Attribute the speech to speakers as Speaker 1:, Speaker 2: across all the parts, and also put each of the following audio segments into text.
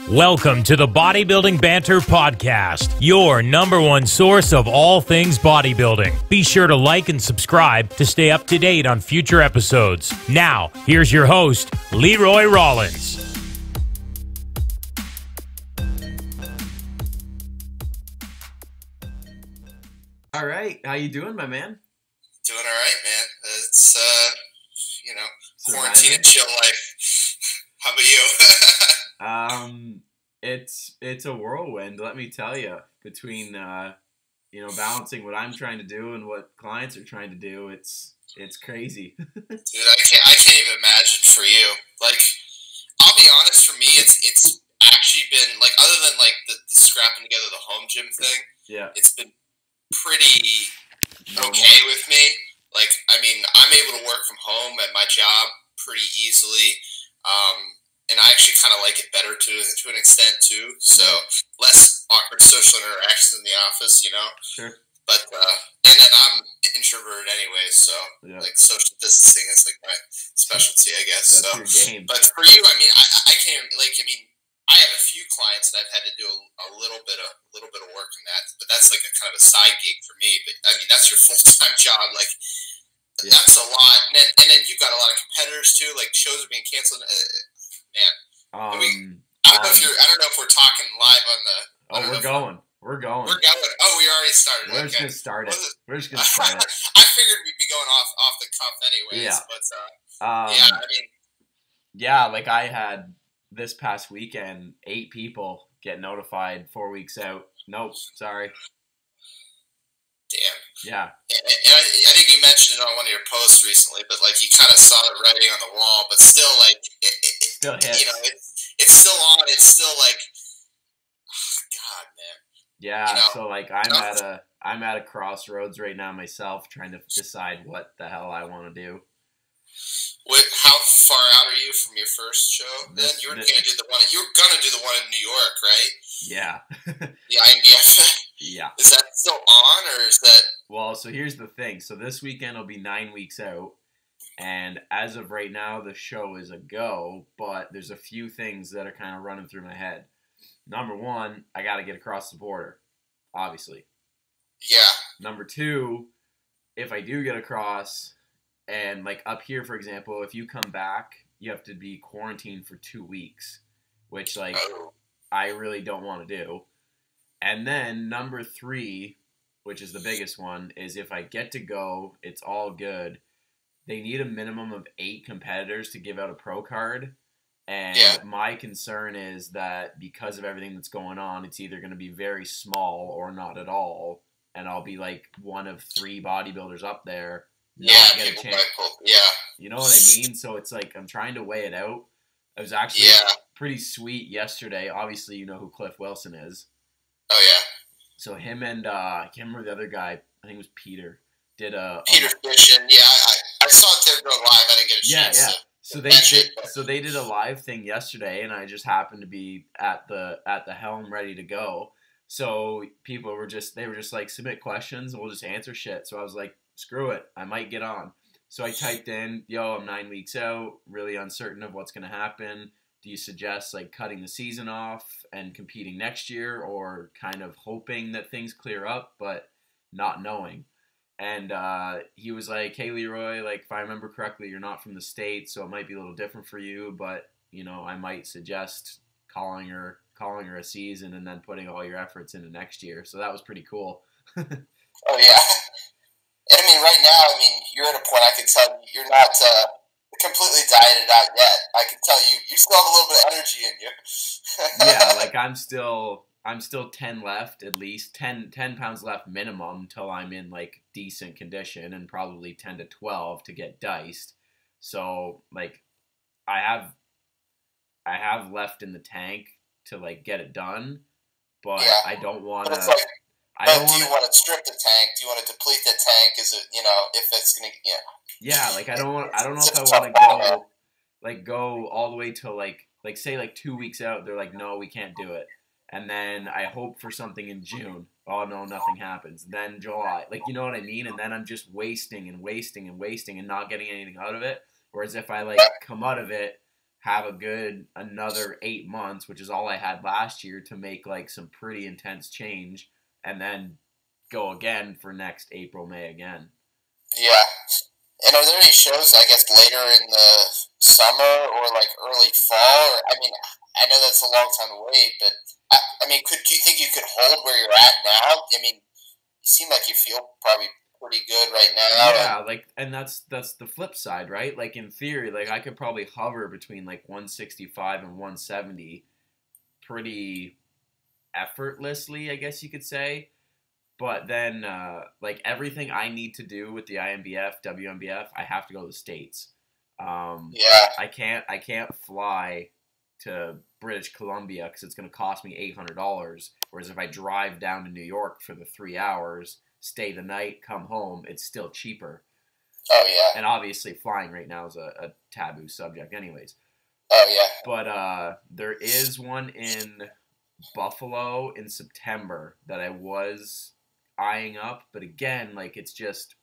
Speaker 1: Welcome to the Bodybuilding Banter podcast, your number one source of all things bodybuilding. Be sure to like and subscribe to stay up to date on future episodes. Now, here's your host, Leroy Rollins.
Speaker 2: All right, how you doing, my man?
Speaker 3: Doing all right, man. It's quarantine and chill life. How about you?
Speaker 2: It's a whirlwind, let me tell you. Between balancing what I'm trying to do and what clients are trying to do, it's crazy.
Speaker 3: Dude, I can't even imagine for you. Like, I'll be honest. For me, it's actually been like, other than like the scrapping together the home gym thing.
Speaker 2: Yeah,
Speaker 3: it's been pretty okay with me. Like, I mean, I'm able to work from home at my job pretty easily. And I actually kind of like it better to an extent too. So less awkward social interactions in the office, you know.
Speaker 2: Sure.
Speaker 3: But and then I'm introverted anyway, so like social distancing is like my specialty, I guess.
Speaker 2: That's your game.
Speaker 3: But for you, I mean, I can't I have a few clients that I've had to do a little bit of work in that, but that's like a kind of a side gig for me. But I mean, that's your full-time job, like. Yeah. That's a lot, and then you've got a lot of competitors too. Like, shows are being canceled. Man, I don't know if we're talking live on the.
Speaker 2: We're going.
Speaker 3: Oh, we already started.
Speaker 2: We're just gonna start it.
Speaker 3: I figured we'd be going off the cuff anyways.
Speaker 2: Yeah.
Speaker 3: But
Speaker 2: like I had this past weekend, 8 people get notified 4 weeks out. Nope, sorry.
Speaker 3: Damn.
Speaker 2: Yeah.
Speaker 3: And I think you mentioned it on one of your posts recently, but like you kind of saw the writing on the wall, but still, like it
Speaker 2: still hits.
Speaker 3: You know, it's still on. It's still like, oh, God, man.
Speaker 2: Yeah. So like I'm at a crossroads right now myself, trying to decide what the hell I want to do.
Speaker 3: How far out are you from your first show? Then you're gonna do the one in New York, right?
Speaker 2: Yeah.
Speaker 3: The INBF.
Speaker 2: Yeah.
Speaker 3: Is that still on, or is that?
Speaker 2: Well, so here's the thing. So this weekend will be 9 weeks out, and as of right now, the show is a go. But there's a few things that are kind of running through my head. Number one, I got to get across the border, obviously.
Speaker 3: Yeah.
Speaker 2: Number two, if I do get across, and like up here, for example, if you come back, you have to be quarantined for 2 weeks, which like I really don't want to do. And then number 3, which is the biggest one, is if I get to go, it's all good. They need a minimum of 8 competitors to give out a pro card. And my concern is that because of everything that's going on, it's either going to be very small or not at all. And I'll be like one of 3 bodybuilders up there. Not get a chance. You know what I mean? So it's like I'm trying to weigh it out. It was actually pretty sweet yesterday. Obviously, you know who Cliff Wilson is.
Speaker 3: Oh, yeah.
Speaker 2: So him and, I can't remember the other guy, I think it was Peter, did a...
Speaker 3: Peter Fishin, yeah. I saw it there go live. I didn't get a chance to...
Speaker 2: So they did a live thing yesterday, and I just happened to be at the helm ready to go. So people were just like, submit questions, and we'll just answer shit. So I was like, screw it, I might get on. So I typed in, I'm 9 weeks out, really uncertain of what's going to happen. Do you suggest like cutting the season off and competing next year, or kind of hoping that things clear up but not knowing? And he was like, hey Leroy, like if I remember correctly, you're not from the States, so it might be a little different for you, but I might suggest calling her a season and then putting all your efforts into next year. So that was pretty cool.
Speaker 3: Oh yeah. And I mean, right now, you're at a point I can tell you're not completely dieted out yet. I can tell you still have a little bit of energy in you.
Speaker 2: Yeah, like I'm still 10 left, at least 10 pounds left minimum till I'm in like decent condition, and probably 10 to 12 to get diced. So like I have left in the tank to like get it done, but I don't want to.
Speaker 3: Do you want to strip the tank? Do you want to deplete the tank? Is it, if it's going to,
Speaker 2: Yeah, like I don't know if I want to go all the way till like say like 2 weeks out. They're like, no, we can't do it. And then I hope for something in June. Oh no, nothing happens. Then July, like, you know what I mean? And then I'm just wasting and not getting anything out of it. Whereas if I like come out of it have another 8 months, which is all I had last year, to make like some pretty intense change, and then go again for next April, May again.
Speaker 3: Yeah. And are there any shows, I guess, later in the summer or like early fall? Or, I mean, I know that's a long time to wait, but I mean, do you think you could hold where you're at now? I mean, you seem like you feel probably pretty good right now.
Speaker 2: Yeah, like, and that's the flip side, right? Like in theory, like I could probably hover between like 165 and 170 pretty effortlessly, I guess you could say. But then, like everything I need to do with the IMBF, WMBF, I have to go to the States.
Speaker 3: Yeah.
Speaker 2: I can't fly to British Columbia because it's going to cost me $800. Whereas if I drive down to New York for the 3 hours, stay the night, come home, it's still cheaper.
Speaker 3: Oh yeah.
Speaker 2: And obviously, flying right now is a taboo subject, anyways.
Speaker 3: Oh yeah.
Speaker 2: But there is one in Buffalo in September that I was eyeing up, but again, like it's just,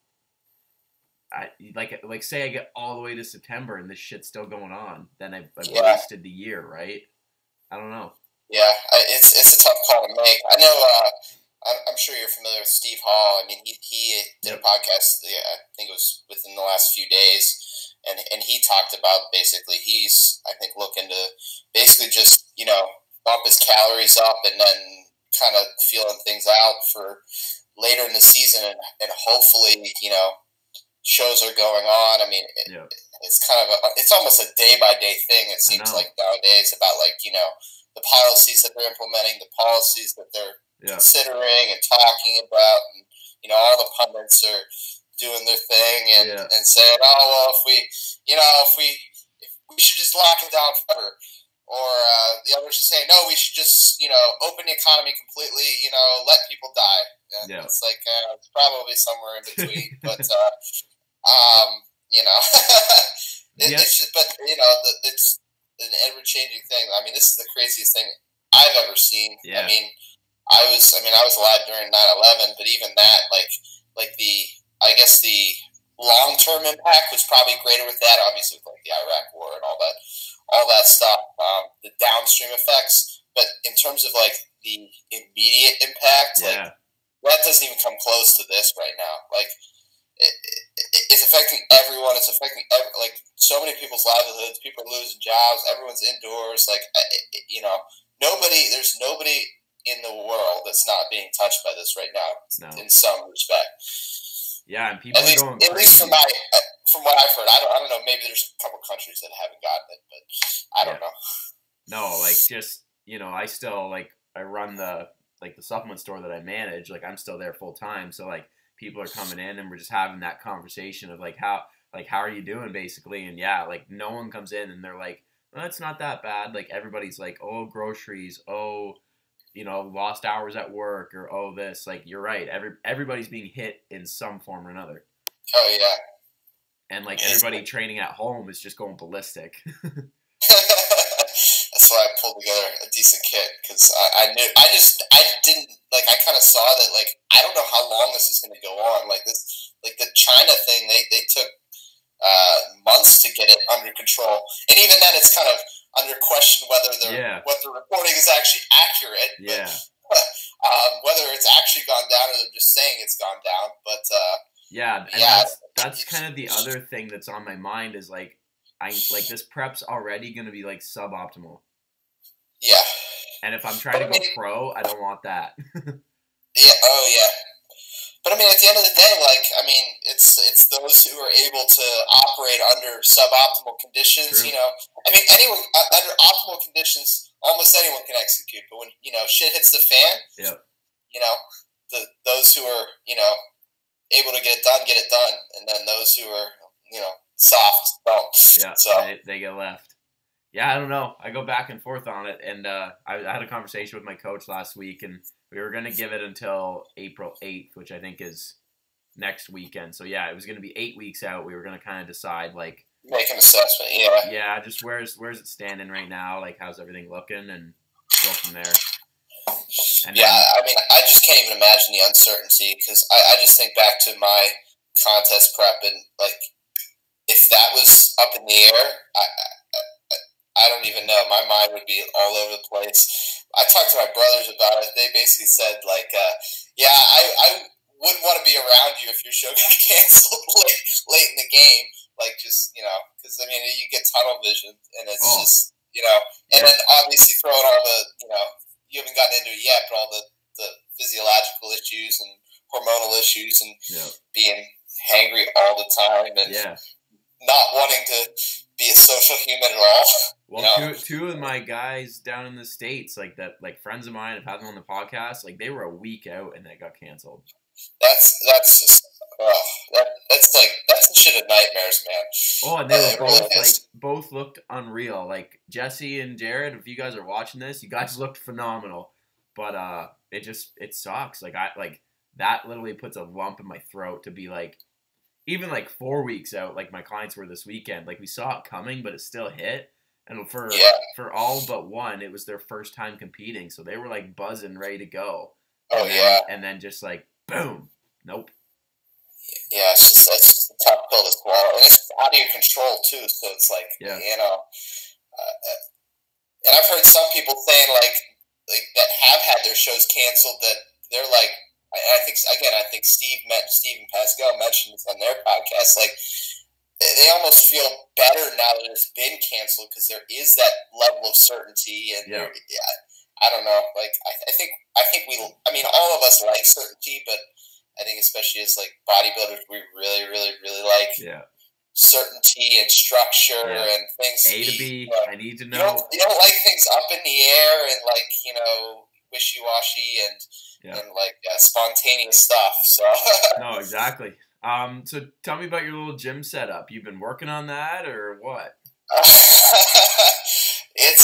Speaker 2: like say I get all the way to September and this shit's still going on, then I've wasted the year, right? I don't know.
Speaker 3: Yeah, it's a tough call to make. I know. I'm sure you're familiar with Steve Hall. I mean, he did a podcast. Yeah, I think it was within the last few days, and he talked about basically he's, I think, looking to basically just bump his calories up and then kind of feeling things out for later in the season, and hopefully shows are going on. I mean, it's kind of it's almost a day by day thing. It seems like nowadays about the policies that they're implementing, the policies that they're considering and talking about, and all the pundits are doing their thing and saying, oh well, if we should just lock it down forever, or the others are saying no, we should just open the economy completely, let people die. And it's like it's probably somewhere in between, but it's an ever changing thing. I mean, this is the craziest thing I've ever seen.
Speaker 2: Yeah.
Speaker 3: I was alive during 9/11, but even that, I guess the long-term impact was probably greater with that, obviously with like the Iraq War and all that stuff, the downstream effects. But in terms of like the immediate impact, that doesn't even come close to this right now. Like it's affecting everyone. It's affecting so many people's livelihoods. People are losing jobs. Everyone's indoors. There's nobody in the world that's not being touched by this right now, in some respect.
Speaker 2: Yeah, and people are going crazy.
Speaker 3: At least from what I've heard. I don't know. Maybe there's a couple countries that haven't gotten it, but I don't know.
Speaker 2: No, like just I still I run the supplement store that I manage. Like I'm still there full time, so like people are coming in and we're just having that conversation of how are you doing basically, and no one comes in and they're like, well, it's not that bad. Like everybody's like, oh, groceries, oh, lost hours at work, or oh this. Like you're right, everybody's being hit in some form or another.
Speaker 3: Oh yeah.
Speaker 2: And like everybody training at home is just going ballistic.
Speaker 3: That's why I pulled together a decent kit, because I kind of saw that, I don't know how long this is going to go on. The China thing, they took months to get it under control, and even then, it's kind of under question whether what they're reporting is actually accurate.
Speaker 2: Yeah.
Speaker 3: But, whether it's actually gone down or they're just saying it's gone down, but
Speaker 2: that's kind of the other thing that's on my mind is this prep's already going to be suboptimal.
Speaker 3: Yeah.
Speaker 2: And if I'm trying to go pro, I don't want that.
Speaker 3: Yeah. Oh yeah. But at the end of the day, it's those who are able to operate under suboptimal conditions.
Speaker 2: True.
Speaker 3: Anyone under optimal conditions, almost anyone can execute. But when shit hits the fan, those who are able to get it done, and then those who are soft don't.
Speaker 2: Yeah,
Speaker 3: so
Speaker 2: they get left. Yeah, I don't know. I go back and forth on it, and I had a conversation with my coach last week, and we were going to give it until April 8th, which I think is next weekend. So, yeah, it was going to be 8 weeks out. We were going to kind of decide,
Speaker 3: make an assessment, yeah.
Speaker 2: Yeah, just where's it standing right now? How's everything looking? And go from there. And
Speaker 3: I just can't even imagine the uncertainty, because I just think back to my contest prep, and, if that was up in the air, don't even know. My mind would be all over the place. I talked to my brothers about it. They basically said, like, yeah, I wouldn't want to be around you if your show got canceled late in the game. Like, just, because, I mean, you get tunnel vision, and it's just, and then obviously throwing all the, you haven't gotten into it yet, but all the physiological issues and hormonal issues and being hangry all the time and not wanting to be a social human at all.
Speaker 2: Well, two of my guys down in the States, like friends of mine, have had them on the podcast. Like, they were a week out and they got canceled.
Speaker 3: That's just that's the shit of nightmares, man.
Speaker 2: Oh, and they were both looked unreal. Like, Jesse and Jared, if you guys are watching this, you guys looked phenomenal. But it sucks. Like, that literally puts a lump in my throat to be like, even like 4 weeks out, like my clients were this weekend. Like, we saw it coming, but it still hit. And for all but one, it was their first time competing, so they were like buzzing, ready to go. And then just like boom, nope.
Speaker 3: Yeah, it's just a tough pill to swallow, and it's out of your control too. So it's like and I've heard some people saying like that have had their shows canceled that they're like. I think Steve and Pascal mentioned this on their podcast. Like, they almost feel better now that it's been canceled because there is that level of certainty. And I don't know. Like, I think all of us like certainty, but I think especially as like bodybuilders, we really, really, really like certainty and structure and things.
Speaker 2: A to B. I need to know.
Speaker 3: You don't like things up in the air and like wishy-washy and like spontaneous stuff. So
Speaker 2: no, exactly. So tell me about your little gym setup. You've been working on that or what?
Speaker 3: It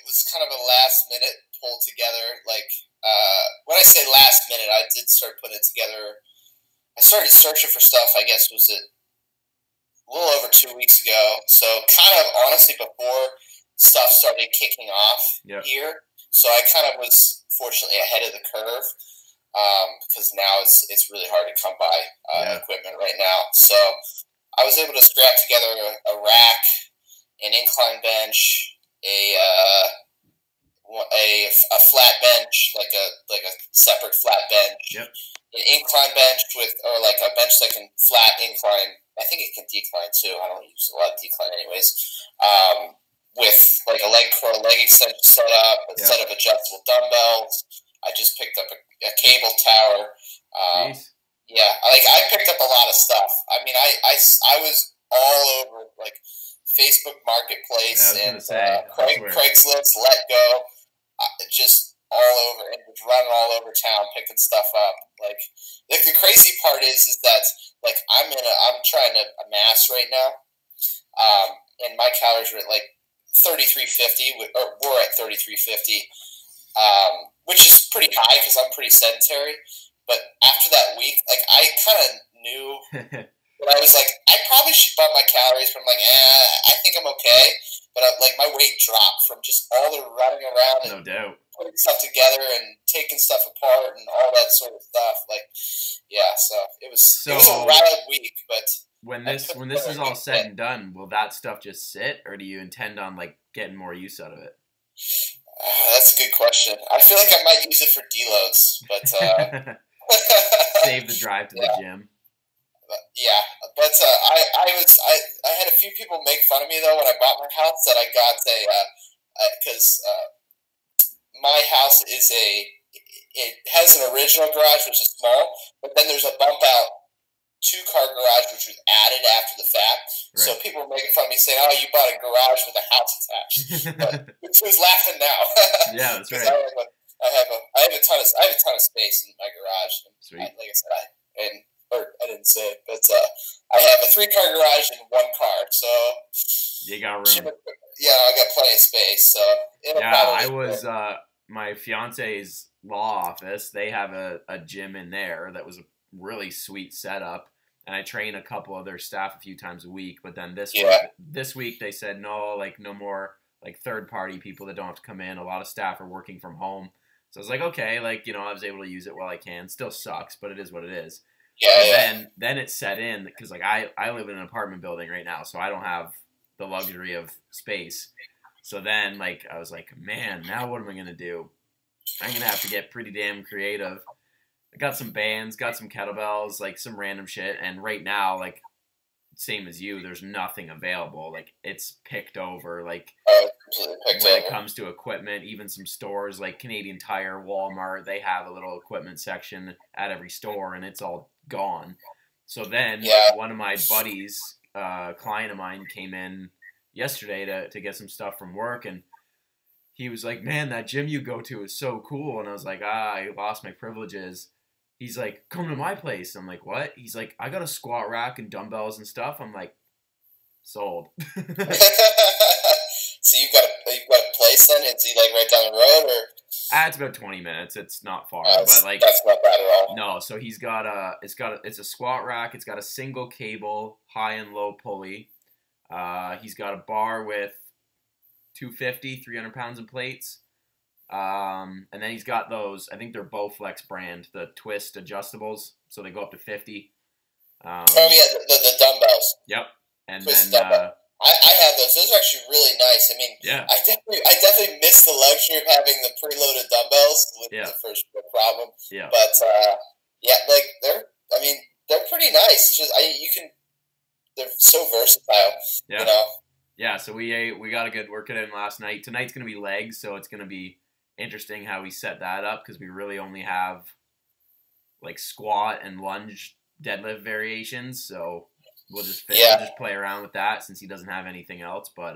Speaker 3: was kind of a last minute pull together. Like when I say last minute, I did start putting it together. I started searching for stuff. I guess was it a little over 2 weeks ago. So kind of honestly before stuff started kicking off here. So I kind of was fortunately ahead of the curve because now it's really hard to come by equipment right now. So I was able to scrap together a rack, an incline bench, a flat bench, like a separate flat bench, an incline bench or like a bench that can flat incline. I think it can decline too. I don't use a lot of decline anyways. With like a leg curl, leg extension setup, a set of adjustable dumbbells. I just picked up a cable tower. I picked up a lot of stuff. I mean, I was all over like Facebook Marketplace and Craigslist, Let Go, just all over and just running all over town picking stuff up. Like the crazy part is that like I'm trying to amass right now, and my calories are at like 3350, or we're at 3350, which is pretty high because I'm pretty sedentary. But after that week, like I kind of knew that I was like, I probably should bump my calories, but I'm like, I think I'm okay. But like my weight dropped from just all the running around and putting stuff together and taking stuff apart and all that sort of stuff. Like, so it was a wild week, but. When this
Speaker 2: is all said and done, will that stuff just sit, or do you intend on like getting more use out of it?
Speaker 3: That's a good question. I feel like I might use it for deloads, but
Speaker 2: save the drive to the gym.
Speaker 3: I had a few people make fun of me though when I bought my house that I got because my house it has an original garage which is small, but then there's a bump out 2-car garage which was added after the fact. Right. So people were making fun of me saying, "Oh, you bought a garage with a house attached." But who's laughing now?
Speaker 2: Yeah, that's right.
Speaker 3: I have a ton of space in my garage. And
Speaker 2: Sweet.
Speaker 3: Like I said, I didn't say it, but I have a 3-car garage and 1 car. So
Speaker 2: you got room.
Speaker 3: Yeah, I got plenty of space. So
Speaker 2: I was my fiance's law office. They have a gym in there that was a really sweet setup. And I train a couple of their staff a few times a week, but then this week they said no more like third party people that don't have to come in. A lot of staff are working from home, so I was like, okay, like I was able to use it while I can. Still sucks, but it is what it is. Then it set in because like I live in an apartment building right now, so I don't have the luxury of space. So then, like, I was like, man, now what am I gonna do? I'm gonna have to get pretty damn creative. I got some bands, got some kettlebells, like some random shit, and right now, like, same as you, there's nothing available. Like, it's picked over. Like, when it comes to equipment, even some stores like Canadian Tire, Walmart, they have a little equipment section at every store, and it's all gone. So then one of my buddies, client of mine, came in yesterday to get some stuff from work, and he was like, man, that gym you go to is so cool. And I was like, I lost my privileges. He's like, come to my place. I'm like, what? He's like, I got a squat rack and dumbbells and stuff. I'm like, sold.
Speaker 3: So you've got a place then? Is he like right down the road, or?
Speaker 2: It's about 20 minutes. It's not far,
Speaker 3: but
Speaker 2: like
Speaker 3: that's not bad at all.
Speaker 2: No, so he's got it's a squat rack. It's got a single cable, high and low pulley. He's got a bar with 250, 300 pounds in plates. And then he's got those, I think they're Bowflex brand, the twist adjustables, so they go up to 50.
Speaker 3: The dumbbells.
Speaker 2: Yep. And
Speaker 3: twist
Speaker 2: then
Speaker 3: dumbbell. I have those. Those are actually really nice. I mean, I definitely miss the luxury of having the preloaded dumbbells with the first problem.
Speaker 2: Yeah.
Speaker 3: But like they're pretty nice. They're so versatile.
Speaker 2: Yeah.
Speaker 3: You know.
Speaker 2: Yeah. So we got a good workout in last night. Tonight's gonna be legs, so it's gonna be interesting how we set that up because we really only have like squat and lunge deadlift variations. So we'll just play around with that since he doesn't have anything else. But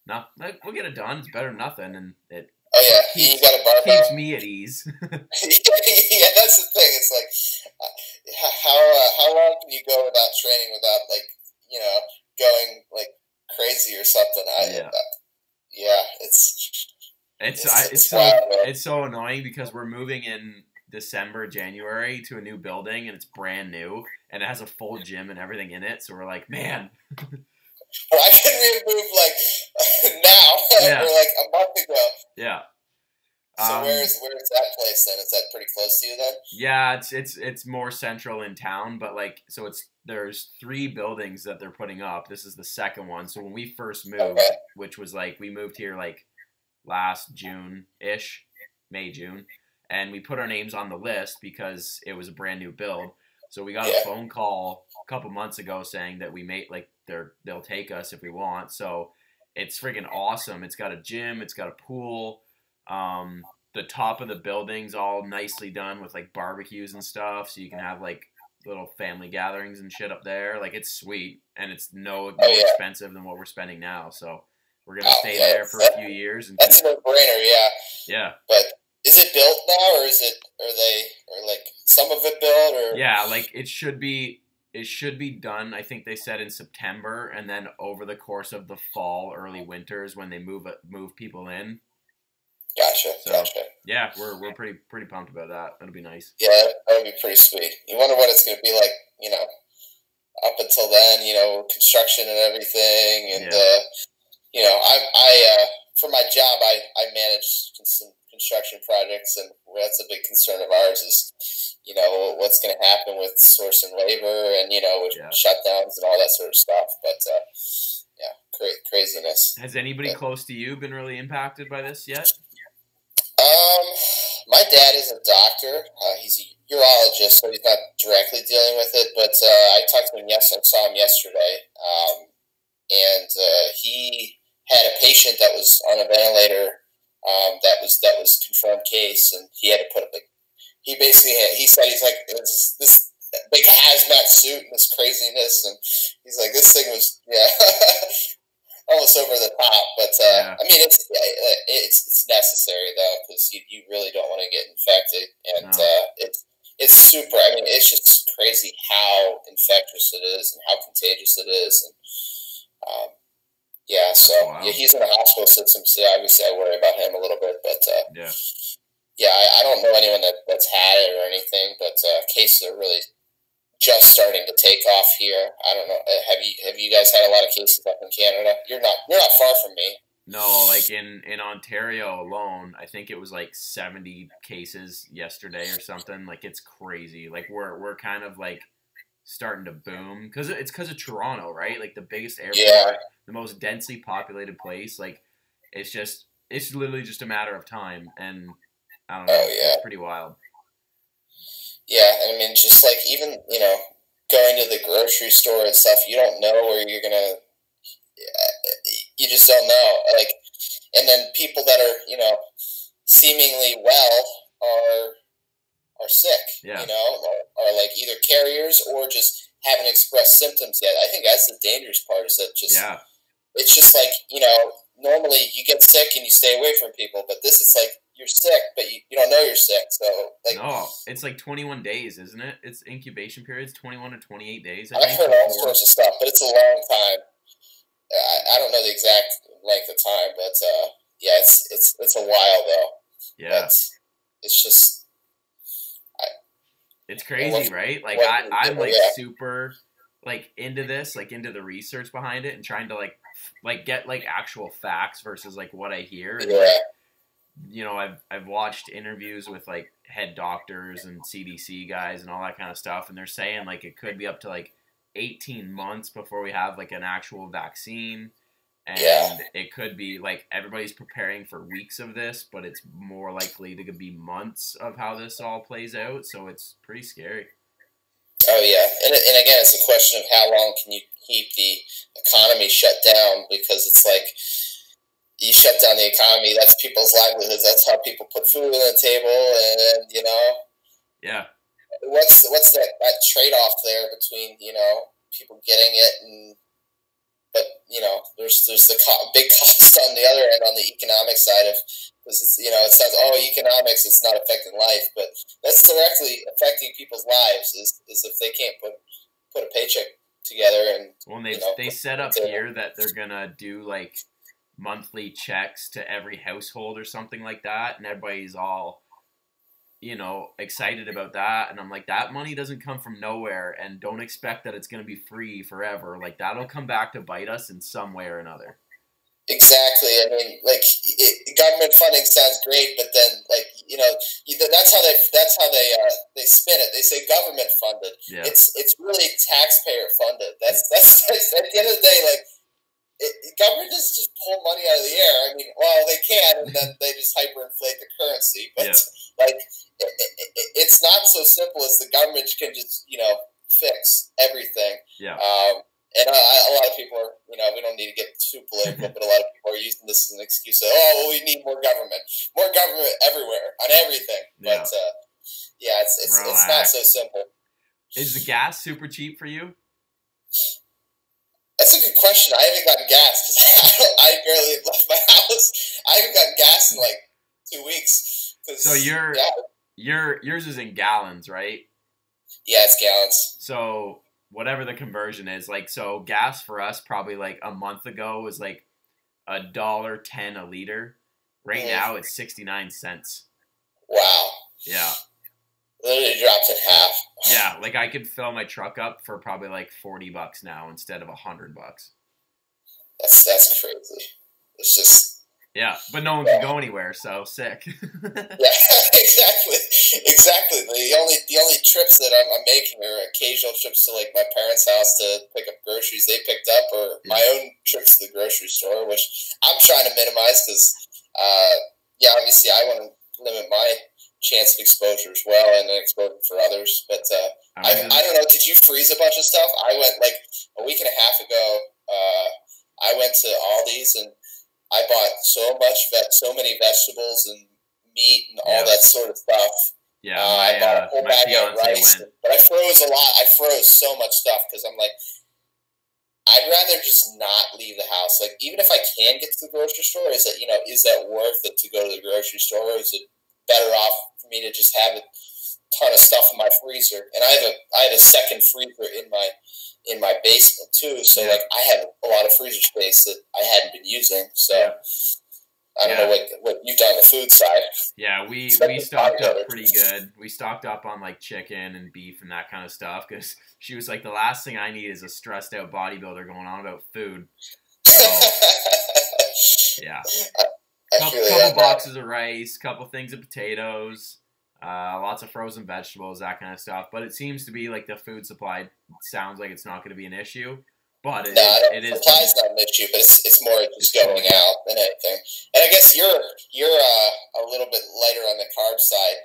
Speaker 2: no, we'll get it done. It's better than nothing, and it
Speaker 3: you got a barbell.
Speaker 2: Keeps me at ease.
Speaker 3: Yeah, that's the thing. It's like how long can you go without training without going like crazy or something?
Speaker 2: It's so annoying because we're moving in December, January to a new building, and it's brand new, and it has a full gym and everything in it. So we're like, man.
Speaker 3: Why couldn't we move now? Or like a month ago.
Speaker 2: Yeah.
Speaker 3: So where's that place then? Is that pretty close to you then?
Speaker 2: Yeah, it's more central in town, but like there's 3 buildings that they're putting up. This is the second one. So when we first moved, which was like we moved here like last June-ish, May, June, and we put our names on the list because it was a brand new build. So we got a phone call a couple months ago saying that we they'll take us if we want. So it's freaking awesome. It's got a gym, it's got a pool. The top of the building's all nicely done with like barbecues and stuff, so you can have like little family gatherings and shit up there. Like, it's sweet, and it's no more expensive than what we're spending now. So we're gonna stay there for a few years. And
Speaker 3: that's a no-brainer,
Speaker 2: yeah.
Speaker 3: But is it built now, or like some of it built, or?
Speaker 2: Yeah, like it should be done. I think they said in September, and then over the course of the fall, early winters when they move people in.
Speaker 3: Gotcha.
Speaker 2: Yeah, we're pretty pumped about that. That'll be nice.
Speaker 3: Yeah, that'll be pretty sweet. You wonder what it's going to be like, up until then, construction and everything, and I for my job, I manage some construction projects, and that's a big concern of ours is, what's going to happen with sourcing labor and with shutdowns and all that sort of stuff. But craziness.
Speaker 2: Has anybody close to you been really impacted by this yet?
Speaker 3: My dad is a doctor. He's a urologist, so he's not directly dealing with it. But I talked to him yesterday. I saw him yesterday, and he had a patient that was on a ventilator. That was confirmed case, and he had to put he said he's like this big hazmat suit and this craziness, and he's like, this thing was almost over the top, but I mean it's necessary though, because you really don't want to get infected, and it's super. I mean, it's just crazy how infectious it is and how contagious it is, and he's in the hospital system, so obviously I worry about him a little bit, but I don't know anyone that's had it or anything, but cases are really just starting to take off here. I don't know. Have you guys had a lot of cases up in Canada? You're not far from me.
Speaker 2: No, like in Ontario alone, I think it was like 70 cases yesterday or something. Like, it's crazy. Like, we're kind of like starting to boom because of Toronto, right? Like the biggest airport,
Speaker 3: Yeah.
Speaker 2: the most densely populated place. Like it's literally just a matter of time, and I don't know, it's pretty wild.
Speaker 3: Yeah, and I mean, just like even going to the grocery store and stuff, you don't know where you're gonna. You just don't know. Like, and then people that are seemingly well are sick.
Speaker 2: Yeah.
Speaker 3: Are like either carriers or just haven't expressed symptoms yet. I think that's the dangerous part. Is that just it's just like normally you get sick and you stay away from people, but this is like you're sick, but you don't know you're sick. So like
Speaker 2: no, it's like 21 days, isn't it? It's incubation period's 21 to 28 days.
Speaker 3: I've heard all sorts of stuff, but it's a long time. I don't know the exact length of time, but yeah, it's a while though.
Speaker 2: Yeah,
Speaker 3: it's just
Speaker 2: it's crazy, right? Like I'm like super like into this, like into the research behind it, and trying to like get like actual facts versus like what I hear. And, I've watched interviews with like head doctors and CDC guys and all that kind of stuff, and they're saying like it could be up to like 18 months before we have like an actual vaccine, and it could be like everybody's preparing for weeks of this, but it's more likely to be months of how this all plays out. So it's pretty scary.
Speaker 3: Oh yeah, and again, it's a question of how long can you keep the economy shut down, because it's like you shut down the economy, that's people's livelihoods. That's how people put food on the table, and
Speaker 2: yeah.
Speaker 3: What's that trade off there between people getting it but there's the big cost on the other end, on the economic side of, because it's it sounds economics, it's not affecting life, but that's directly affecting people's lives is if they can't put a paycheck together. And
Speaker 2: well, they set up here that they're gonna do like monthly checks to every household or something like that, and everybody's all excited about that, and I'm like, that money doesn't come from nowhere, and don't expect that it's going to be free forever. Like, that'll come back to bite us in some way or another.
Speaker 3: Exactly. I mean, like, government funding sounds great, but then that's how they spin it. They say government funded.
Speaker 2: Yeah.
Speaker 3: It's really taxpayer funded. That's at the end of the day, like, government doesn't just pull money out of the air. I mean, well, they can, and then they just hyperinflate the currency. But it's not so simple as the government can just fix everything.
Speaker 2: Yeah.
Speaker 3: And a lot of people are we don't need to get too political, but a lot of people are using this as an excuse. We need more government everywhere on everything.
Speaker 2: Yeah.
Speaker 3: But it's not so simple.
Speaker 2: Is the gas super cheap for you?
Speaker 3: That's a good question. I haven't gotten gas because I barely left my house. I haven't gotten gas in like 2 weeks.
Speaker 2: So yours is in gallons, right?
Speaker 3: Yeah, it's gallons.
Speaker 2: So whatever the conversion is, like, so gas for us probably like a month ago was like $1.10 a liter. Right now it's 69 cents.
Speaker 3: Wow.
Speaker 2: Yeah.
Speaker 3: Literally dropped in half.
Speaker 2: Yeah, like I could fill my truck up for probably like $40 now instead of $100.
Speaker 3: That's crazy. It's just
Speaker 2: but no one can go anywhere, so sick.
Speaker 3: Exactly. The only trips that I'm making are occasional trips to like my parents' house to pick up groceries they picked up, or my own trips to the grocery store, which I'm trying to minimize because obviously I want to limit my chance of exposure as well, and exposure for others. But I don't know. Did you freeze a bunch of stuff? I went like a week and a half ago. I went to Aldi's and I bought so many vegetables and meat and all that sort of stuff.
Speaker 2: Yeah,
Speaker 3: I bought a whole bag of rice, but I froze a lot. I froze so much stuff because I'm like, I'd rather just not leave the house. Like, even if I can get to the grocery store, is that worth it to go to the grocery store? Or is it better off for me to just have a ton of stuff in my freezer? And I have a second freezer in my basement too, so like I have a lot of freezer space that I hadn't been using. So I don't know what you've done on the food side.
Speaker 2: Yeah, we stocked up pretty good. We stocked up on like chicken and beef and that kind of stuff because she was like, the last thing I need is a stressed out bodybuilder going on about food. So, yeah. Couple boxes of rice, couple things of potatoes, lots of frozen vegetables, that kind of stuff. But it seems to be like the food supply sounds like it's not going to be an issue. But it is.
Speaker 3: Supply's not an issue, but it's more just going out than anything. And I guess you're a little bit lighter on the carb side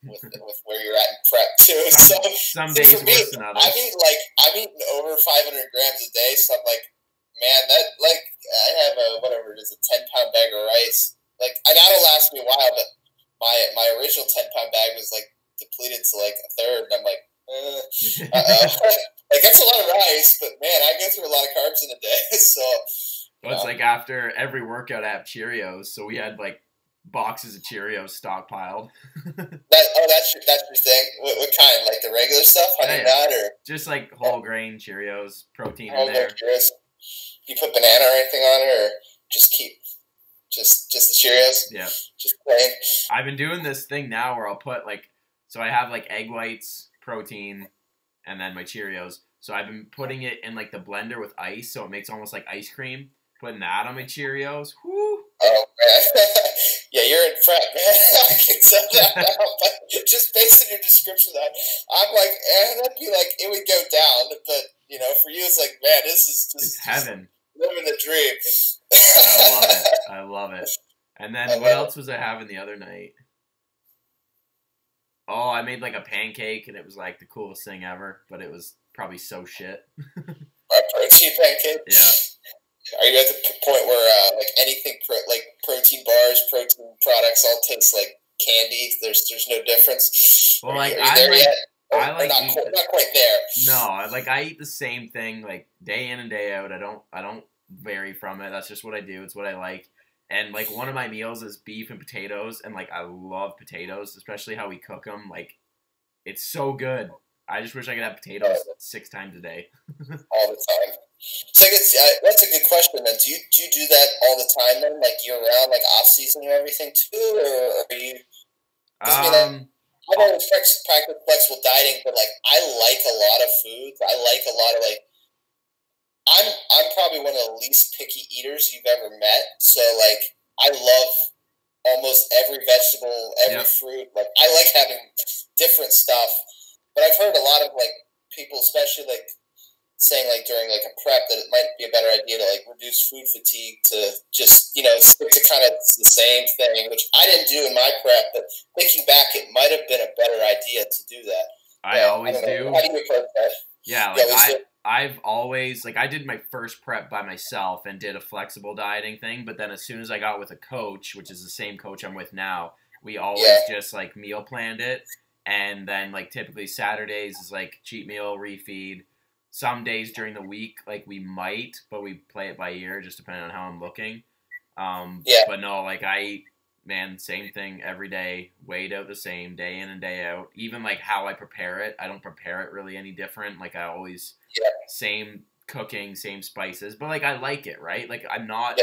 Speaker 3: with where you're at in prep too.
Speaker 2: Some days worse than others.
Speaker 3: I'm eating over 500 grams a day, so I'm like, man, that like I have a 10-pound bag of rice. Like, that'll last me a while, but my original 10-pound bag was like depleted to like a third, and I'm like, like that's a lot of rice, but man, I go through a lot of carbs in a day. So
Speaker 2: it's like after every workout I have Cheerios, so we had like boxes of Cheerios stockpiled.
Speaker 3: That's your thing. What kind? Like the regular stuff, honey nut, or
Speaker 2: just like whole grain Cheerios, protein in there.
Speaker 3: Cheerios. You put banana or anything on it, or just keep just the Cheerios?
Speaker 2: Yeah,
Speaker 3: just plain.
Speaker 2: I've been doing this thing now where I'll put so I have like egg whites, protein, and then my Cheerios. So I've been putting it in like the blender with ice, so it makes almost like ice cream. Putting that on my Cheerios. Whoo!
Speaker 3: Oh man, yeah, you're in prep, man. I can tell that now. But just based on your description, I'm like, that'd be like it would go down. But for you, it's like, man, this is just
Speaker 2: heaven.
Speaker 3: Living the dream.
Speaker 2: I love it. I love it. And then what else was I having the other night? Oh, I made like a pancake, and it was like the coolest thing ever, but it was probably so shit.
Speaker 3: A protein pancake?
Speaker 2: Yeah.
Speaker 3: Are you at the point where like anything like protein bars, protein products all taste like candy? There's no difference.
Speaker 2: Well, like
Speaker 3: not quite there.
Speaker 2: No, I eat the same thing like day in and day out. I don't vary from it. That's just what I do. It's what I like. And like one of my meals is beef and potatoes, and like I love potatoes, especially how we cook them. Like it's so good. I just wish I could have potatoes 6 times a day.
Speaker 3: All the time. So I guess that's a good question. Then do you do that all the time? Then, like year round, like off season and everything too, or are you? I've always practiced flexible dieting, but like I like a lot of foods. I like a lot of like. I'm probably one of the least picky eaters you've ever met. So like I love almost every vegetable, every fruit. Like I like having different stuff. But I've heard a lot of like people, especially like saying like during like a prep, that it might be a better idea to like reduce food fatigue to just stick to kind of the same thing, which I didn't do in my prep. But thinking back, it might have been a better idea to do that.
Speaker 2: I always do.
Speaker 3: How do you approach that?
Speaker 2: Yeah, I've always I did my first prep by myself and did a flexible dieting thing, but then as soon as I got with a coach, which is the same coach I'm with now, we always just like meal planned it. And then, like, typically Saturdays is, like, cheat meal, refeed. Some days during the week, like, we might, but we play it by ear, just depending on how I'm looking. But no, like, I eat, same thing every day, weighed out the same, day in and day out. Even, like, how I prepare it, I don't prepare it really any different. Like, I always, same cooking, same spices. But, like, I like it, right? Like, I'm not,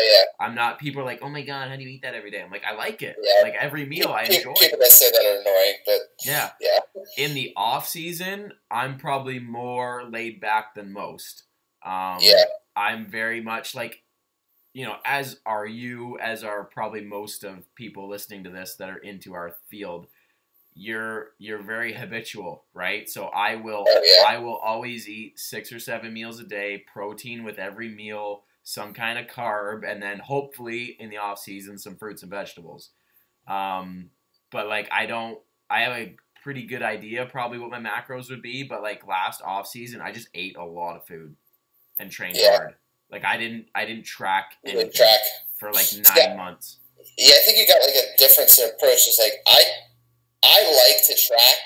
Speaker 2: people are like, oh, my God, how do you eat that every day? I'm like, I like it. Yeah. Like, every meal I enjoy.
Speaker 3: People that say that are annoying, but...
Speaker 2: Yeah. In the off season, I'm probably more laid back than most. I'm very much like, as are you, as are probably most of people listening to this that are into our field. You're very habitual, right? So I will always eat 6 or 7 meals a day, protein with every meal, some kind of carb, and then hopefully in the off season some fruits and vegetables. But like I have a pretty good idea probably what my macros would be, but like last off season I just ate a lot of food and trained hard. Like I didn't track anything for like 9 months.
Speaker 3: Yeah, I think you got like a difference in approach. It's like I like to track.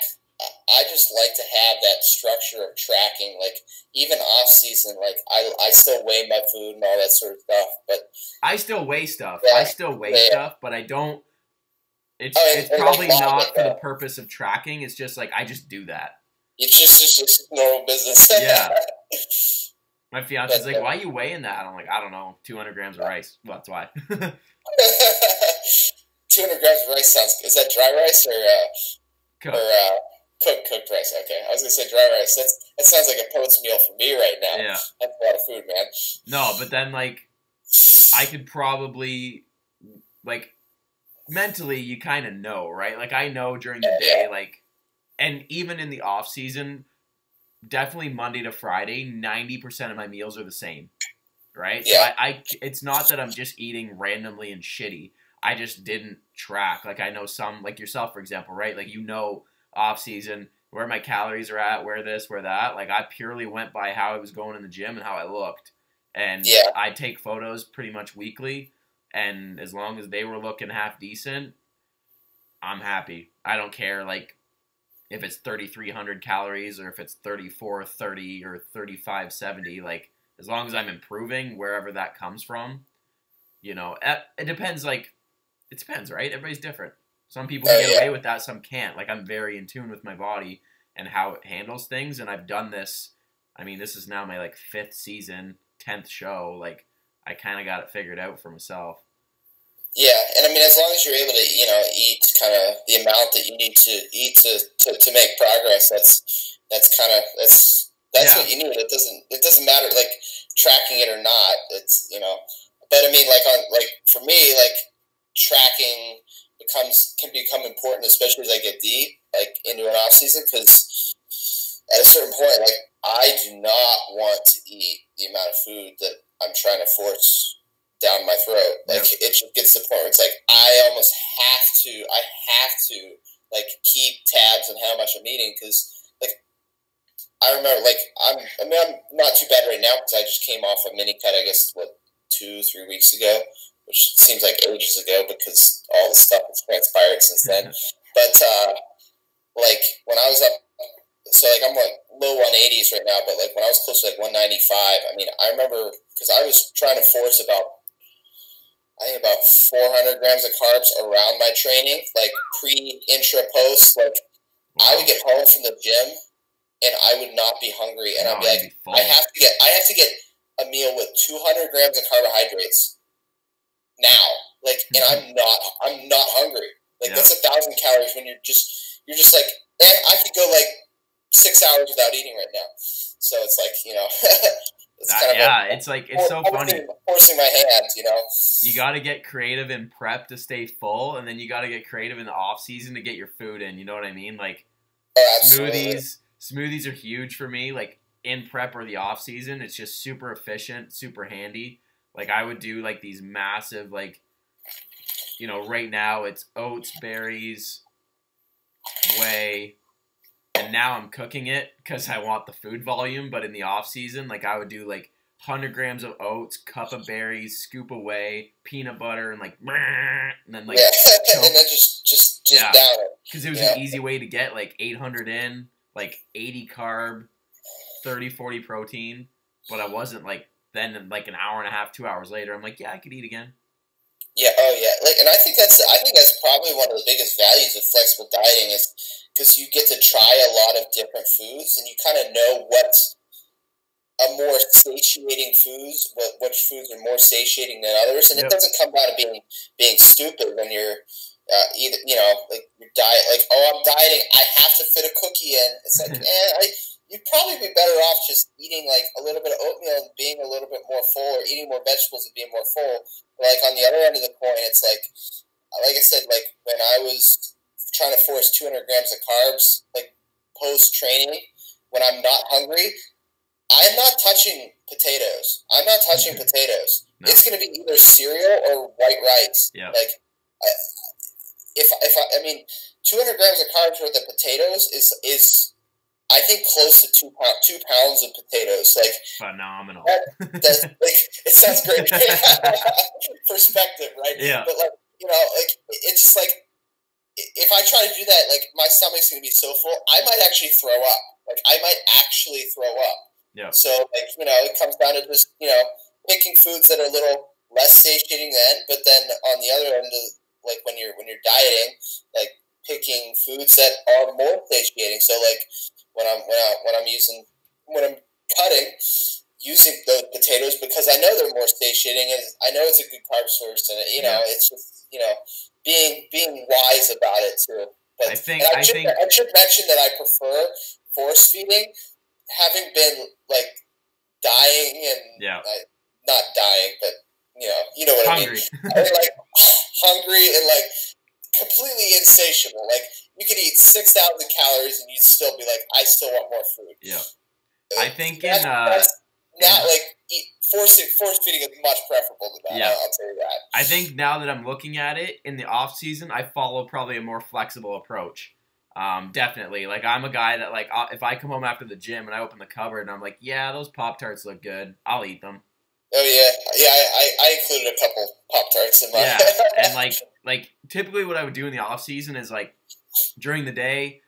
Speaker 3: I just like to have that structure of tracking. Like even off season, like I still weigh my food and all that sort of stuff. But
Speaker 2: I still weigh stuff. Stuff, but I don't. It's probably not for the purpose of tracking. It's just like I just do that.
Speaker 3: It's just normal business.
Speaker 2: Yeah. My fiance's like, "Why are you weighing that?" I'm like, "I don't know. 200 grams of rice. Well, that's why."
Speaker 3: 200 grams of rice sounds. Is that dry rice or cooked rice? Okay, I was gonna say dry rice. That sounds like a post meal for me right now.
Speaker 2: Yeah,
Speaker 3: that's a lot of food, man.
Speaker 2: No, but then like I could probably like mentally you kind of know, right? Like I know during the day, like, and even in the off season, definitely Monday to Friday, 90% of my meals are the same, right? So I it's not that I'm just eating randomly and shitty. I just didn't track. Like I know some, like yourself, for example, right? Like off season where my calories are at, where this, where that. Like I purely went by how I was going in the gym and how I looked. And I take photos pretty much weekly. And as long as they were looking half decent, I'm happy. I don't care, like, if it's 3,300 calories or if it's 3,430 or 3,570. Like, as long as I'm improving wherever that comes from, you know, it depends, like, it depends, right? Everybody's different. Some people can get away with that, some can't. Like, I'm very in tune with my body and how it handles things, and I've done this. I mean, this is now my, like, 5th season, 10th show. Like, I kind of got it figured out for myself.
Speaker 3: Yeah, and I mean, as long as you're able to, you know, eat kind of the amount that you need to eat to make progress, that's what you need. It doesn't matter, like, tracking it or not. It's, you know, but I mean, for me, like, tracking can become important, especially as I get deep, like, into an off season, because at a certain point, like, I do not want to eat the amount of food that I'm trying to force down my throat. Like, it just gets to the point where it's like, I have to, like, keep tabs on how much I'm eating, because, like, I remember, like, I'm not too bad right now, because I just came off a mini cut, I guess, 2-3 weeks ago, which seems like ages ago, because all the stuff has transpired since then. But, like, when I was up, so, like, I'm, like, low 180s right now, but, like, when I was close to, like, 195, I mean, I remember, because I was trying to force about 400 grams of carbs around my training, like, pre, intra, post. Like, I would get home from the gym, and I would not be hungry, and I'd be like, I have to get a meal with 200 grams of carbohydrates now. Like, and I'm not hungry. Like, that's 1,000 calories when you're just like, I could go, like, 6 hours without eating right now. So it's like, you know, it's kind of
Speaker 2: it's like, it's so funny.
Speaker 3: Forcing my hand, you know.
Speaker 2: You got to get creative in prep to stay full, and then you got to get creative in the off season to get your food in. You know what I mean? Like, smoothies are huge for me. Like, in prep or the off season, it's just super efficient, super handy. Like, I would do, like, these massive, like, you know, right now it's oats, berries, whey. And now I'm cooking it because I want the food volume. But in the off season, like, I would do like 100 grams of oats, cup of berries, scoop of whey, peanut butter, and like, and then like,
Speaker 3: and then just down it.
Speaker 2: Because it was an easy way to get like 800 in, like 80 carb, 30, 40 protein. But I wasn't like, then like an hour and a half, 2 hours later, I'm like, yeah, I could eat again.
Speaker 3: Yeah, like, and I think that's probably one of the biggest values of flexible dieting, is because you get to try a lot of different foods, and you kind of know what's a more satiating foods, which foods are more satiating than others, and it doesn't come down to being stupid when you're either, you know, like, your diet, like, oh, I'm dieting, I have to fit a cookie in. It's like, you'd probably be better off just eating, like, a little bit of oatmeal and being a little bit more full, or eating more vegetables and being more full. But, like, on the other end of the coin, it's like I said, like, when I was trying to force 200 grams of carbs, like, post-training, when I'm not hungry, I'm not touching potatoes. I'm not touching potatoes. No. It's going to be either cereal or white rice.
Speaker 2: Yeah.
Speaker 3: Like, I mean, 200 grams of carbs worth of potatoes is I think close to 2 pounds of potatoes. Like,
Speaker 2: phenomenal.
Speaker 3: That's like, it sounds great. Perspective, right?
Speaker 2: Yeah.
Speaker 3: But, like, you know, like, it's just like, if I try to do that, like, my stomach's going to be so full, I might actually throw up. Like, I might actually throw up.
Speaker 2: Yeah. So,
Speaker 3: like, you know, it comes down to just, you know, picking foods that are a little less satiating but then on the other end of, like, when you're dieting, like, picking foods that are more satiating. So, like, when I'm cutting, using those potatoes, because I know they're more satiating, and I know it's a good carb source, and, you know, it's just, you know, being wise about it too. But I should mention that I prefer force feeding, having been, like, dying and not dying, but you know what
Speaker 2: hungry.
Speaker 3: I mean, and, like, hungry and, like, completely insatiable. Like, you could eat 6,000 calories and you'd still be like, I still want more food.
Speaker 2: Yeah. I think
Speaker 3: force feeding is much preferable to that.
Speaker 2: Yeah.
Speaker 3: I'll tell you that.
Speaker 2: I think now that I'm looking at it in the off season, I follow probably a more flexible approach. Definitely. Like, I'm a guy that, like, if I come home after the gym and I open the cupboard and I'm like, yeah, those Pop-Tarts look good, I'll eat them.
Speaker 3: Oh yeah. I included a couple Pop-Tarts in my.
Speaker 2: Yeah, and like typically what I would do in the off season is, like, during the day,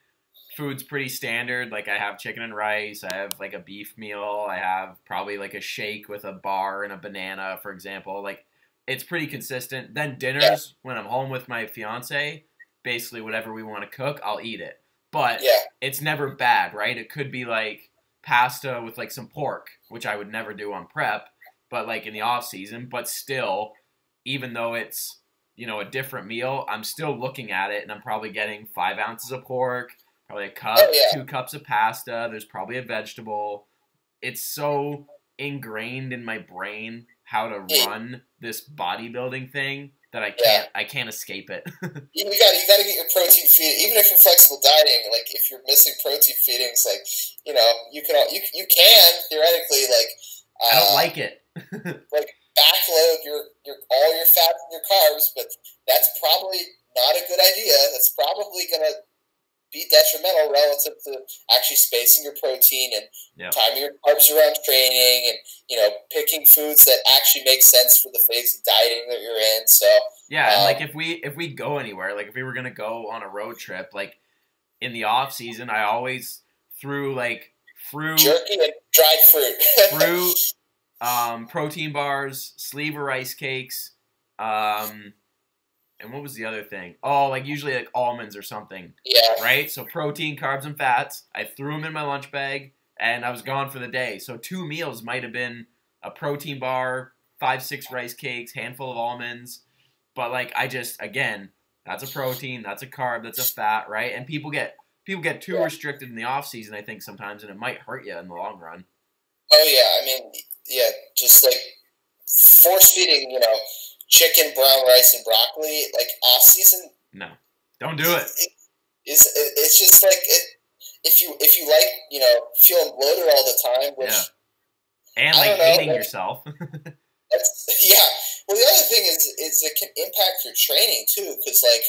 Speaker 2: food's pretty standard. Like, I have chicken and rice, I have like a beef meal, I have probably like a shake with a bar and a banana, for example. Like, it's pretty consistent. Then dinners, when I'm home with my fiance, basically whatever we want to cook, I'll eat it. But it's never bad, right? It could be like pasta with like some pork, which I would never do on prep, but like in the off season. But still, even though it's, you know, a different meal, I'm still looking at it and I'm probably getting 5 ounces of pork, probably a cup, 2 cups of pasta. There's probably a vegetable. It's so ingrained in my brain how to run this bodybuilding thing that I can't escape it.
Speaker 3: You gotta get your protein feeding, even if you're flexible dieting. Like, if you're missing protein feeding, it's like, you know, you can theoretically, like,
Speaker 2: I don't like it.
Speaker 3: like, backload all your fats and your carbs, but that's probably not a good idea. That's probably gonna be detrimental relative to actually spacing your protein and timing your carbs around training, and, you know, picking foods that actually make sense for the phase of dieting that you're in. So
Speaker 2: and like, if we go anywhere, like if we were gonna go on a road trip, like in the off season, I always threw like fruit,
Speaker 3: jerky, and dried fruit,
Speaker 2: protein bars, sleeve of rice cakes, and what was the other thing? Oh, like usually like almonds or something.
Speaker 3: Yeah.
Speaker 2: Right? So protein, carbs, and fats. I threw them in my lunch bag, and I was gone for the day. So 2 meals might have been a protein bar, 5-6 rice cakes, handful of almonds. But like, again, that's a protein, that's a carb, that's a fat, right? And people get too restricted in the off season, I think, sometimes, and it might hurt you in the long run.
Speaker 3: Oh yeah, I mean, just like force feeding, you know, chicken, brown rice, and broccoli, like, off season.
Speaker 2: No, don't do it.
Speaker 3: It's just like, if you like, you know, feeling bloated all the time, which
Speaker 2: and like hating yourself.
Speaker 3: Well, the other thing is it can impact your training too, because, like,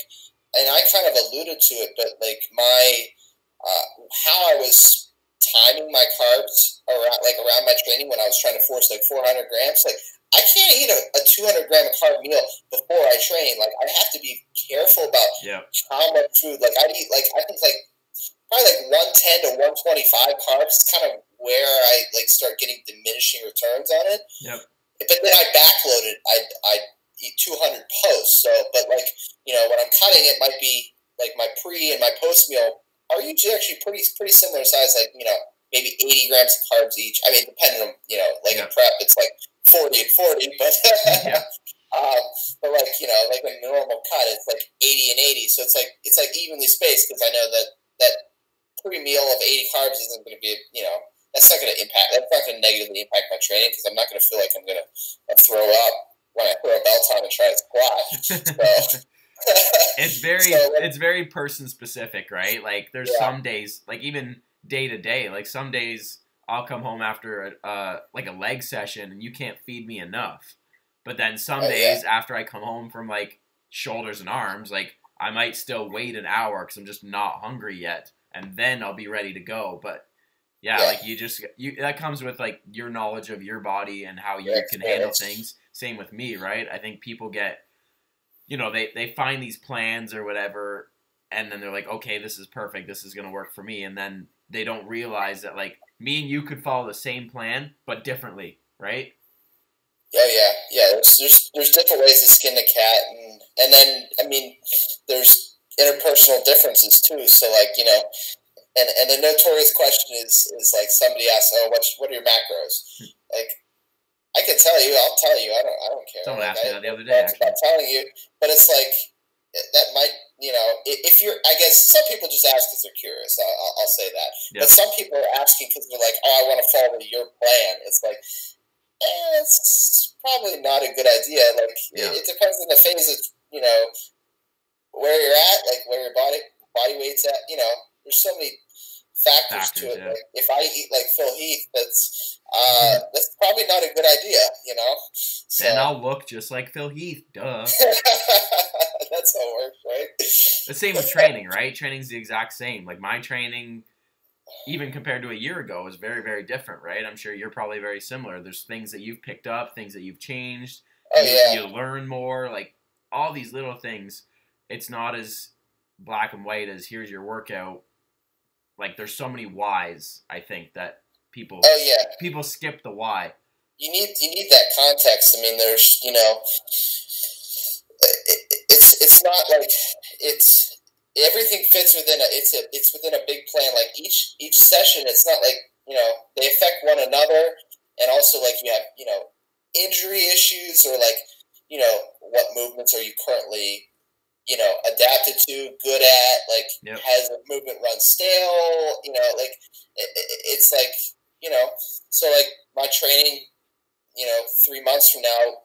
Speaker 3: and I kind of alluded to it, but like how I was timing my carbs around my training when I was trying to force like 400 grams, like, I can't eat a 200 gram carb meal before I train. Like, I have to be careful about how much food. Like, I'd eat, like, I think, like, probably like 110 to 125 carbs. It's kind of where I, like, start getting diminishing returns on it.
Speaker 2: Yep.
Speaker 3: But then I backloaded. I'd eat 200 post. So, but, like, you know, when I'm cutting, it might be like my pre and my post meal are usually actually pretty similar size. Like, you know, maybe 80 grams of carbs each. I mean, depending on, you know, like in prep, it's like 40 and 40, but but like, you know, like a normal cut, it's like 80 and 80. So it's like evenly spaced, because I know that pre-meal of 80 carbs isn't going to be, you know, that's not going to negatively impact my training, because I'm not going to feel like I'm going to throw up when I throw a belt on and try to squat. So.
Speaker 2: It's very person specific, right? Like, there's some days, like even day to day, like some days I'll come home after like a leg session and you can't feed me enough. But then some days after I come home from like shoulders and arms, like I might still wait an hour because I'm just not hungry yet, and then I'll be ready to go. But like that comes with like your knowledge of your body and how you can handle things. Same with me, right? I think people get, you know, they find these plans or whatever, and then they're like, okay, this is perfect, this is gonna work for me, and then they don't realize that, like, me and you could follow the same plan but differently, right?
Speaker 3: Oh yeah. There's different ways to skin the cat, and then, I mean, there's interpersonal differences too. So, like, you know, and the notorious question is like, somebody asks, oh, what are your macros? Like, I can tell you, I'll tell you. I don't care.
Speaker 2: Someone
Speaker 3: like,
Speaker 2: asked me that the other day.
Speaker 3: I'm telling you, but it's like, that might, you know, if you're, I guess some people just ask because they're curious. I'll say that. Yeah. But some people are asking because they're like, oh, I want to follow your plan. It's like, it's probably not a good idea. Like, it depends on the phase of, you know, where you're at, like where your body weight's at. You know, there's so many factors to it.
Speaker 2: Yeah.
Speaker 3: Like if I eat like Phil Heath, that's probably not a good idea. You know. So,
Speaker 2: then I'll look just like Phil Heath. Duh.
Speaker 3: That's how it works, right?
Speaker 2: The same with training, right? Training's the exact same. Like my training, even compared to a year ago, is very, very different, right? I'm sure you're probably very similar. There's things that you've picked up, things that you've changed.
Speaker 3: Oh, yeah.
Speaker 2: You learn more, like all these little things. It's not as black and white as here's your workout. Like there's so many whys, I think, that people skip the why.
Speaker 3: You need that context. I mean, there's, you know, it's not like it's everything fits within it's within a big plan. Like each session, it's not like, you know, they affect one another, and also like you have, you know, injury issues, or like, you know, what movements are you currently, you know, adapted to, good at, like has the movement run stale, you know, like it's like, you know, so like my training, you know, 3 months from now,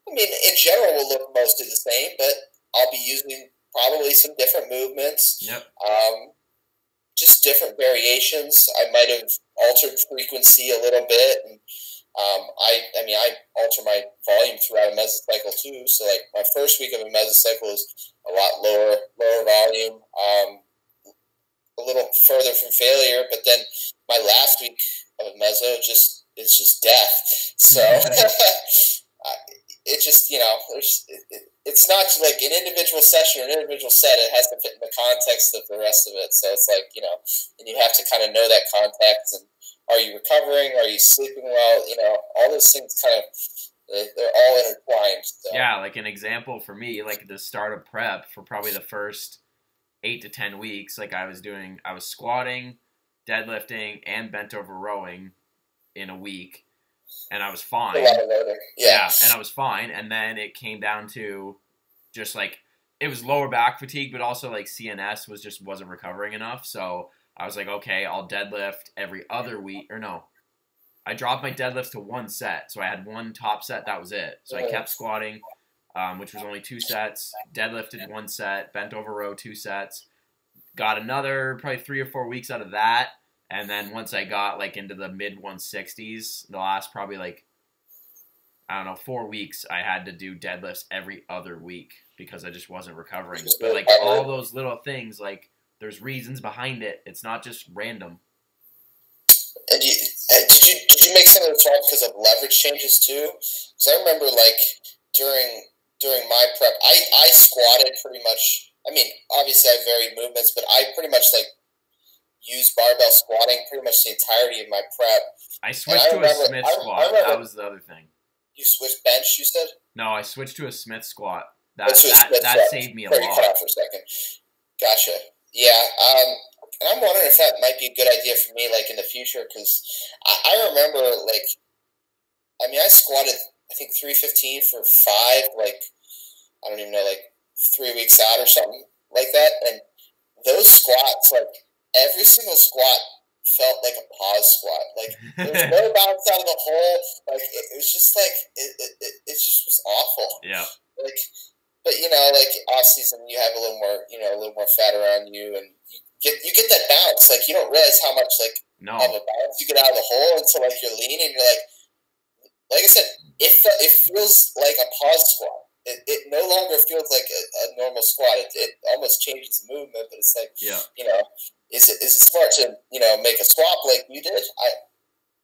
Speaker 3: I mean, in general, will look mostly the same, but I'll be using probably some different movements. Just different variations. I might have altered frequency a little bit, and I mean, I alter my volume throughout a mesocycle too. So, like my first week of a mesocycle is a lot lower volume, a little further from failure. But then my last week of a meso is just death. So it just, you know, it's not like an individual session or an individual set. It has to fit in the context of the rest of it. So it's like, you know, and you have to kind of know that context. And are you recovering? Are you sleeping well? You know, all those things kind of, they're all intertwined. So.
Speaker 2: Yeah, like an example for me, like the start of prep for probably the first 8 to 10 weeks, like I was squatting, deadlifting, and bent over rowing in a week, and I was fine. Yeah, and I was fine. And then it came down to just like, it was lower back fatigue, but also like CNS wasn't recovering enough. So I was like, okay, I'll deadlift every other week. Or no, I dropped my deadlifts to 1 set. So I had 1 top set. That was it. So I kept squatting, which was only 2 sets, deadlifted 1 set, bent over row 2 sets, got another probably 3 or 4 weeks out of that. And then once I got like into the mid 160s, the last probably like, I don't know, 4 weeks, I had to do deadlifts every other week because I just wasn't recovering. But like all those little things, like there's reasons behind it. It's not just random.
Speaker 3: And did you make some of the swap because of leverage changes too? Because I remember like during my prep, I squatted pretty much. I mean, obviously I varied movements, but I pretty much like used barbell squatting pretty much the entirety of my prep.
Speaker 2: I switched to a Smith squat. That was the other thing.
Speaker 3: You switched bench, you said?
Speaker 2: No, I switched to a Smith squat. That saved me a lot.
Speaker 3: Cut out for a second. Gotcha. Yeah. And I'm wondering if that might be a good idea for me, like in the future, because I remember, like, I mean, I squatted, I think 315 for 5, like, I don't even know, like 3 weeks out or something like that. And those squats, like, every single squat felt like a pause squat. Like, there was no bounce out of the hole. Like, it was just like, it just was awful.
Speaker 2: Yeah.
Speaker 3: Like, but, you know, like, off season, you have a little more fat around you, and you get that bounce. Like, you don't realize how much, like, of a bounce you get out of the hole until, like, you're leaning, and you're like I said, it feels like a pause squat. It no longer feels like a normal squat. It almost changes the movement, but it's like, you know, is it smart to, you know, make a swap like you did?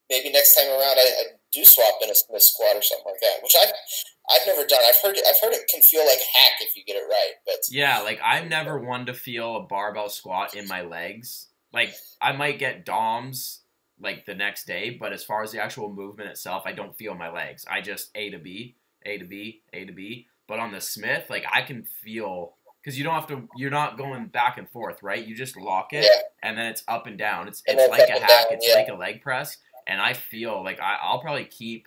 Speaker 3: Maybe next time around I do swap in a Smith squat or something like that, which I've never done. I've heard it can feel like a hack if you get it right. But
Speaker 2: yeah, like I'm never one to feel a barbell squat in my legs. Like I might get DOMs like the next day, but as far as the actual movement itself, I don't feel my legs. I just A to B, A to B, A to B. But on the Smith, like I can feel, because you're not going back and forth, right? You just lock it, and then it's up and down. It's like a hack. It's like a leg press. And I feel like I'll probably keep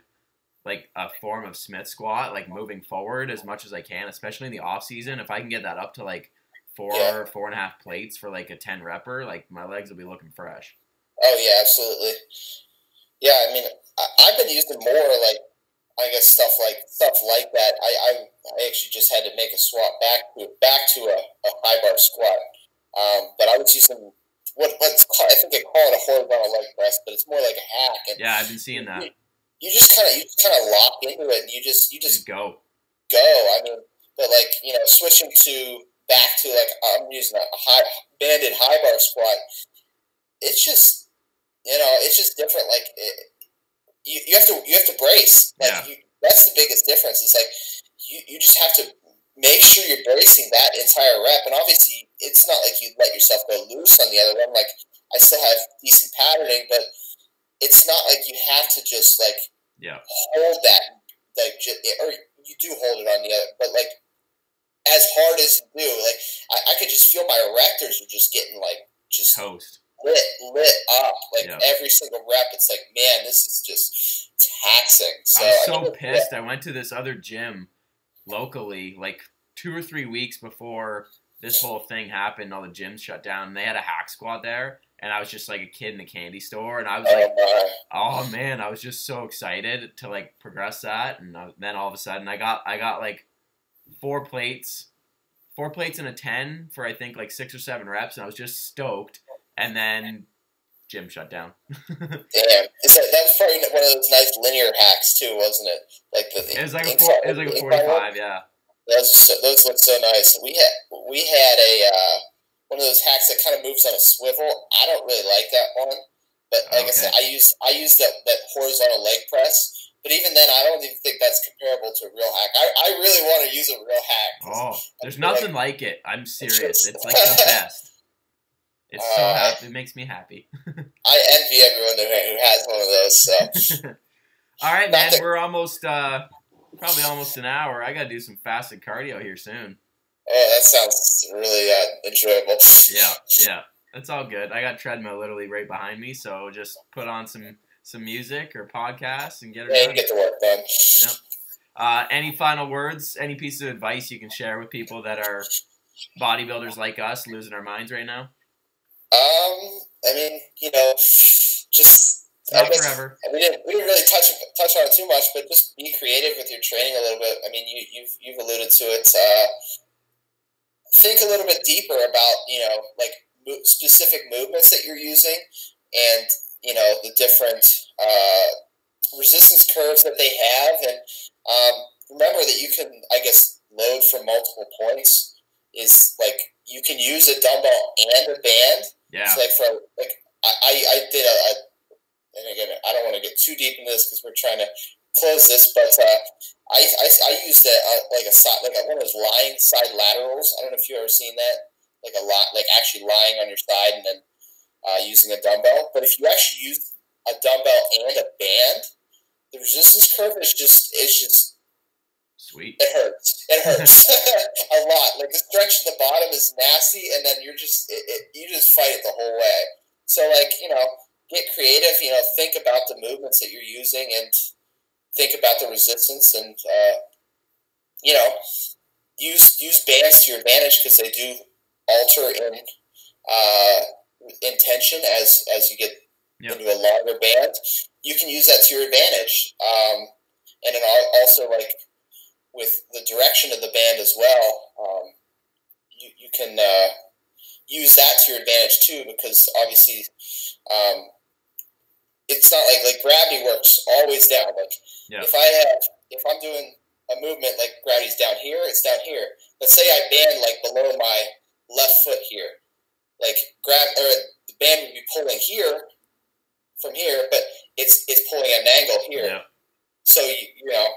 Speaker 2: like a form of Smith squat, like moving forward as much as I can, especially in the off season. If I can get that up to like 4.5 plates for like a 10 repper, like my legs will be looking fresh.
Speaker 3: Oh yeah, absolutely. Yeah, I mean, I've been using more like I guess stuff like that. I actually just had to make a swap back to a high bar squat. But I was using what's called, I think they call it a horizontal leg press, but it's more like a hack. And
Speaker 2: yeah, I've been seeing that.
Speaker 3: You just kind of lock into it, and you just
Speaker 2: go.
Speaker 3: I mean, but like, you know, switching back to like I'm using a banded high bar squat. It's just, you know, it's just different. Like you have to brace. Like that's the biggest difference. It's like you just have to make sure you're bracing that entire rep. And obviously, it's not like you let yourself go loose on the other one. Like I still have decent patterning, but it's not like you have to just like hold that, like, or you do hold it on the other, but like as hard as you do, like I could just feel my erectors are just getting like just
Speaker 2: toast.
Speaker 3: Lit up, like every single rep. It's like, man, this is just taxing. So
Speaker 2: I'm so pissed. I went to this other gym locally like 2 or 3 weeks before this whole thing happened. All the gyms shut down, and they had a hack squad there, and I was just like a kid in a candy store, and I was like, oh man, I was just so excited to like progress that, and then all of a sudden I got like 4 plates and a 10 for I think like 6 or 7 reps, and I was just stoked, and then gym shut down.
Speaker 3: Damn, that was probably one of those nice linear hacks too, wasn't it? Like it was like a 45, yeah. Those look so nice. We had a one of those hacks that kind of moves on a swivel. I don't really like that one, but like I said, I use that horizontal leg press. But even then, I don't even think that's comparable to a real hack. I really want to use a real hack.
Speaker 2: Oh, there's nothing like it. I'm serious. It's like the best. It's so happy. It makes me happy.
Speaker 3: I envy everyone who has one of those. So.
Speaker 2: All right, man. We're almost probably almost an hour. I got to do some fasted cardio here soon.
Speaker 3: Oh, that sounds really enjoyable.
Speaker 2: Yeah. That's all good. I got treadmill literally right behind me, so just put on some music or podcasts and get it done.
Speaker 3: You get the work done.
Speaker 2: Yep. Any final words? Any piece of advice you can share with people that are bodybuilders like us, losing our minds right now?
Speaker 3: I mean, you know, just
Speaker 2: not forever.
Speaker 3: We didn't really touch on it too much, but just be creative with your training a little bit. I mean, you've alluded to it. Think a little bit deeper about, you know, like specific movements that you're using, and you know the different resistance curves that they have, and remember that you can, I guess, load from multiple points. Is like you can use a dumbbell and a band.
Speaker 2: Yeah.
Speaker 3: So like I did and again, I don't want to get too deep into this because we're trying to close this, but I used one of those lying side laterals. I don't know if you've ever seen that, like actually lying on your side and then using a dumbbell. But if you actually use a dumbbell and a band, the resistance curve is just
Speaker 2: sweet.
Speaker 3: It hurts a lot. Like the stretch at the bottom is nasty, and then you just fight it the whole way. So like, you know, get creative. You know, think about the movements that you're using and think about the resistance, and you know, use bands to your advantage because they do alter in tension as you get into a longer band. You can use that to your advantage, and then also like with the direction of the band as well. You can use that to your advantage too, because obviously it's not like gravity works always down. Like if I'm doing a movement like gravity's down here, it's down here. Let's say I band like below my left foot here, like the band would be pulling here from here, but it's pulling at an angle here. Yeah. So you know,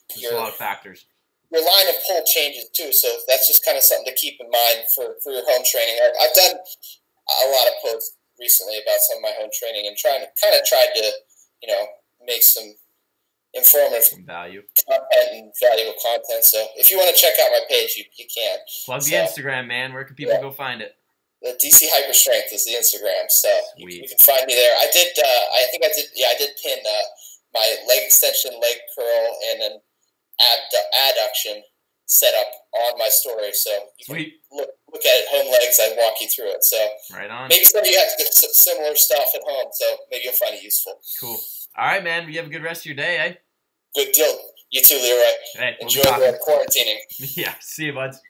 Speaker 2: there's a lot of factors.
Speaker 3: Your line of pull changes too, so that's just kind of something to keep in mind for your home training. I've done a lot of posts recently about some of my home training and tried to, you know, make some informative
Speaker 2: value
Speaker 3: content and valuable content. So if you want to check out my page, you can.
Speaker 2: Plug the Instagram, man. Where can people go find it?
Speaker 3: The DC Hyper Strength is the Instagram, so you can find me there. I did pin my leg extension, leg curl, and an adduction set up on my story, so you can look at it, home legs. I walk you through it. So
Speaker 2: right on.
Speaker 3: Maybe some of you have similar stuff at home, so maybe you'll find it useful.
Speaker 2: Cool. All right, man. You have a good rest of your day, eh?
Speaker 3: Good deal. You too, Leroy.
Speaker 2: Hey,
Speaker 3: Enjoy the quarantining.
Speaker 2: Yeah, see you, buds.